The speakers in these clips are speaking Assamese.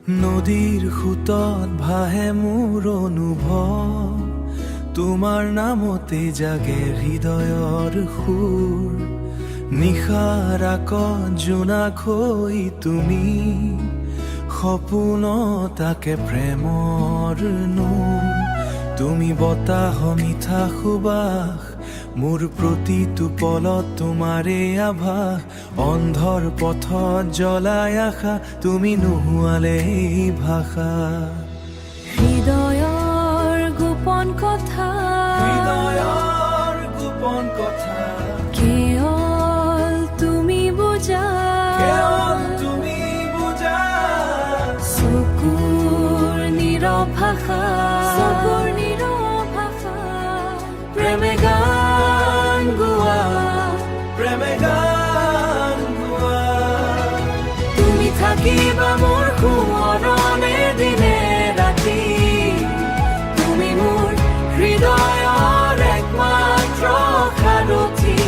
নদীৰ সোঁতত ভাহে মোৰ অনুভৱ, তোমাৰ নামতে জাগে হৃদয়ৰ সুৰ। নিশাৰ আকত জোনাক হৈ তুমি, সপোনতাকে প্ৰেমৰ নূৰ। তুমি বতাহ মিঠা সুবাস, মোৰ প্ৰতিটো পলত তোমাৰে আভাস। অন্ধৰ পথত জ্বলাই আশা, তুমি নোহোৱালে এই ভাষা। হৃদয়ৰ গোপন কথা, হৃদয়ৰ গোপন কথা, কেৱল তুমি বুজা, কেৱল তুমি বুজা। চকুৰ নীৰৱ ভাষা, চকুৰ নীৰৱ ভাষা। প্ৰেমে গান গোৱা, প্ৰেমে গান গোৱা। তুমি থাকিবা মোৰ সোঁৱৰণে দিনে ৰাতি। তুমি মোৰ হৃদয়ৰ একমাত্ৰ সাৰথি।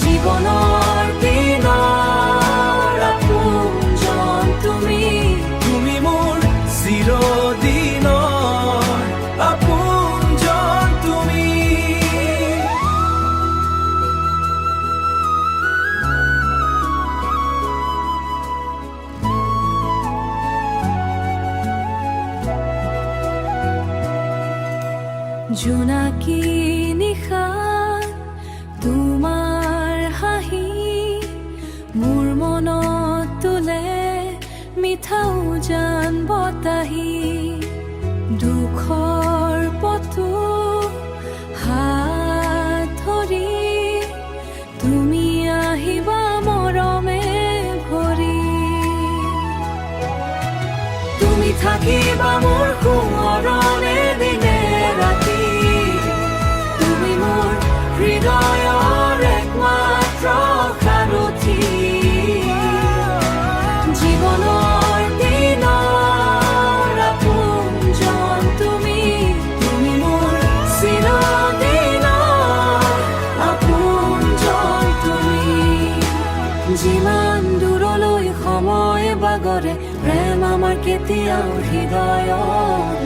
জীৱনৰ দিনৰ আপোনজন তুমি, তুমি মোৰ চিৰদিনৰ আপোনজন তুমি। জোনাকী নিশাত তোমাৰ হাঁহি, মোৰ মনত তোলে মিঠা উজান বতাহি। দুখৰ পথো হাত ধৰি, তুমি আহিবা মৰমে ভৰি। তুমি থাকিবা মোৰ সোঁৱৰণে দিনে ৰাতি। তুমি মোৰ হৃদয়ৰ একমাত্ৰ সাৰথি। জীৱনৰ দিনৰ আপোনজন তুমি, তুমি মোৰ চিৰদিনৰ আপোনজন তুমি। যিমান দূৰলৈ সময় বাগৰে, প্ৰেম আমাৰ কেতিয়াও হৃদয়ত